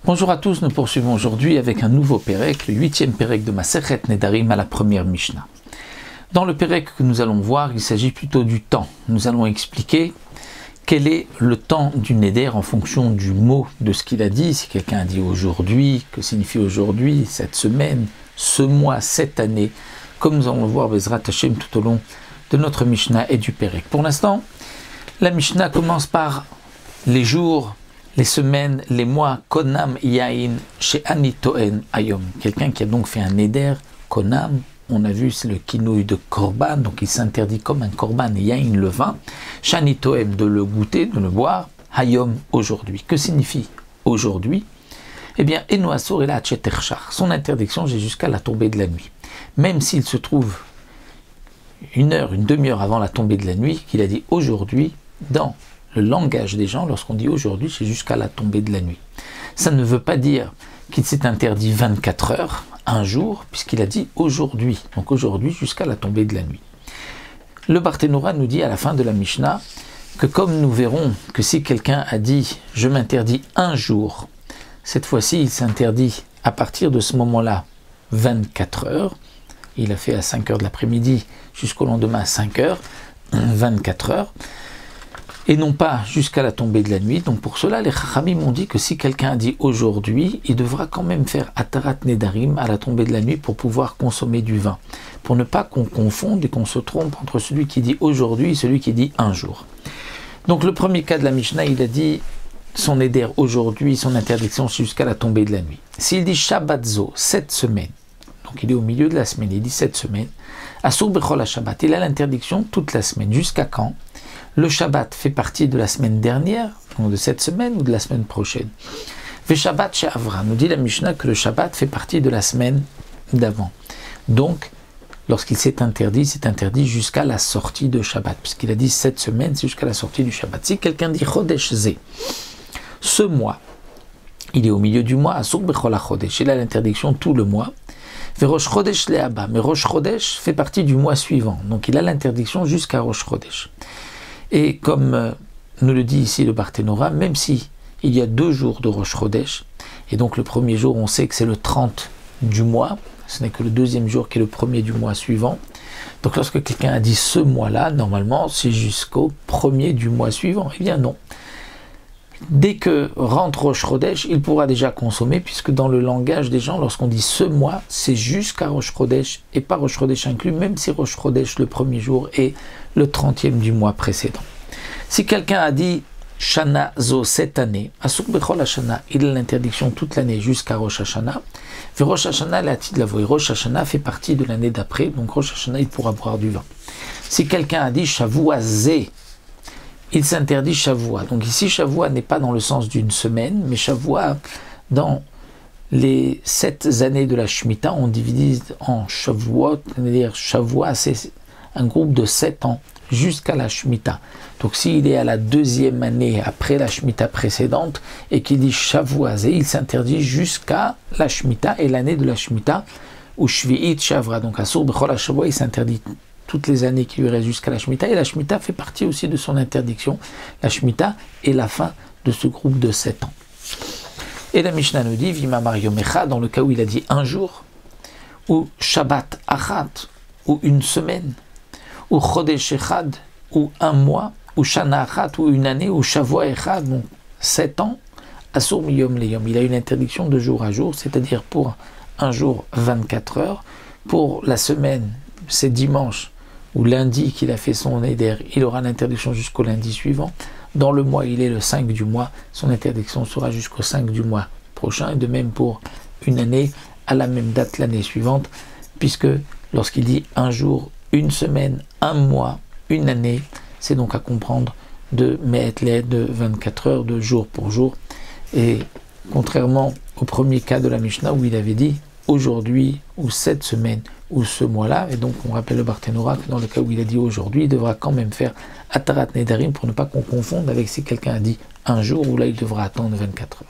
Bonjour à tous, nous poursuivons aujourd'hui avec un nouveau Pérec, le 8e Pérec de Masechet Nedarim à la première Mishnah. Dans le Pérec que nous allons voir, il s'agit plutôt du temps. Nous allons expliquer quel est le temps du Neder en fonction du mot de ce qu'il a dit. Si quelqu'un a dit aujourd'hui, que signifie aujourd'hui, cette semaine, ce mois, cette année, comme nous allons le voir Bezrat Hashem tout au long de notre Mishnah et du Pérec. Pour l'instant, la Mishnah commence par les jours, les semaines, les mois, Konam Yain, chez Anitoen Ayom. Quelqu'un qui a donc fait un Neder, Konam, on a vu, c'est le kinouï de Korban, donc il s'interdit comme un Korban, Yain, le vin, Shanitoem, de le goûter, de le boire, Hayom, aujourd'hui. Que signifie aujourd'hui? Eh bien, Enoasor et la Tcheterchar. Son interdiction, j'ai jusqu'à la tombée de la nuit. Même s'il se trouve une heure, une demi-heure avant la tombée de la nuit, qu'il a dit aujourd'hui, dans le langage des gens, lorsqu'on dit aujourd'hui, c'est jusqu'à la tombée de la nuit. Ça ne veut pas dire qu'il s'est interdit 24 heures, un jour, puisqu'il a dit aujourd'hui. Donc aujourd'hui, jusqu'à la tombée de la nuit. Le Barthénora nous dit à la fin de la Mishnah que comme nous verrons que si quelqu'un a dit « je m'interdis un jour », cette fois-ci, il s'interdit à partir de ce moment-là 24 heures. Il a fait à 5 heures de l'après-midi jusqu'au lendemain à 5 heures, 24 heures. Et non pas jusqu'à la tombée de la nuit. Donc pour cela, les Chachamim ont dit que si quelqu'un a dit aujourd'hui, il devra quand même faire Atarat Nedarim à la tombée de la nuit pour pouvoir consommer du vin. Pour ne pas qu'on confonde et qu'on se trompe entre celui qui dit aujourd'hui et celui qui dit un jour. Donc le premier cas de la Mishnah, il a dit son Neder aujourd'hui, son interdiction jusqu'à la tombée de la nuit. S'il dit Shabbatzo, 7 semaines, donc il est au milieu de la semaine, il dit 7 semaines, Asur Bechol HaShabbat, il a l'interdiction toute la semaine. Jusqu'à quand? Le Shabbat fait partie de la semaine dernière, donc de cette semaine ou de la semaine prochaine. Ve Shabbat She'avra, nous dit la Mishnah que le Shabbat fait partie de la semaine d'avant. Donc, lorsqu'il s'est interdit jusqu'à la sortie de Shabbat, puisqu'il a dit 7 semaines, c'est jusqu'à la sortie du Shabbat. Si quelqu'un dit Chodesh Ze, ce mois, il est au milieu du mois, Asur Bechol HaChodesh, il a l'interdiction tout le mois. Ve Rosh Chodesh Le'aba, mais Rosh Chodesh fait partie du mois suivant, donc il a l'interdiction jusqu'à Rosh Chodesh. Et comme nous le dit ici le Barthénora, même si il y a 2 jours de Rosh Chodesh, et donc le premier jour on sait que c'est le 30 du mois, ce n'est que le deuxième jour qui est le premier du mois suivant, donc lorsque quelqu'un a dit ce mois-là, normalement c'est jusqu'au premier du mois suivant. Eh bien non. Dès que rentre Rosh Chodesh, il pourra déjà consommer, puisque dans le langage des gens, lorsqu'on dit ce mois, c'est jusqu'à Rosh Chodesh, et pas Rosh Chodesh inclus, même si Rosh Chodesh, le premier jour, est le 30e du mois précédent. Si quelqu'un a dit Shana Zo cette année, Asur Bechol Hashana, il a l'interdiction toute l'année jusqu'à Rosh Hashanah, et Rosh Hashanah, la Tid Lavoy, Rosh Hashanah fait partie de l'année d'après, donc Rosh Hashanah, il pourra boire du vin. Si quelqu'un a dit Shavua Ze, il s'interdit Shavua. Donc ici, Shavua n'est pas dans le sens d'une semaine, mais Shavua, dans les 7 années de la Shemitah, on divise en Shavuot, c'est-à-dire Shavua, c'est un groupe de 7 ans jusqu'à la Shemitah. Donc s'il est à la 2e année après la Shemitah précédente et qu'il dit Shavuazé, il s'interdit jusqu'à la Shemitah et l'année de la Shemitah, ou Shvi'it Shavra. Donc Asur Bechol HaShavua, il s'interdit toutes les années qui lui restent jusqu'à la Shemitah, et la Shemitah fait partie aussi de son interdiction. La Shemitah est la fin de ce groupe de 7 ans. Et la Mishnah nous dit, Vima Mariomecha, dans le cas où il a dit un jour, ou Shabbat Achat, ou une semaine, ou Chodesh Echad, ou un mois, ou Shana Achat, ou une année, ou Shavua Echad, donc 7 ans, Asur Miyom Leyom. Il a une interdiction de jour à jour, c'est-à-dire pour un jour 24 heures, pour la semaine, c'est dimanche, ou lundi qu'il a fait son Neder, il aura l'interdiction jusqu'au lundi suivant. Dans le mois, il est le 5 du mois, son interdiction sera jusqu'au 5 du mois prochain, et de même pour une année, à la même date l'année suivante, puisque lorsqu'il dit un jour, une semaine, un mois, une année, c'est donc à comprendre de Me'etleh, de 24 heures, de jour pour jour, et contrairement au premier cas de la Mishnah où il avait dit aujourd'hui, ou cette semaine, ou ce mois-là, et donc on rappelle le Barthénora que dans le cas où il a dit aujourd'hui, il devra quand même faire Atarat Nedarim pour ne pas qu'on confonde avec si quelqu'un a dit un jour, où là il devra attendre 24 heures.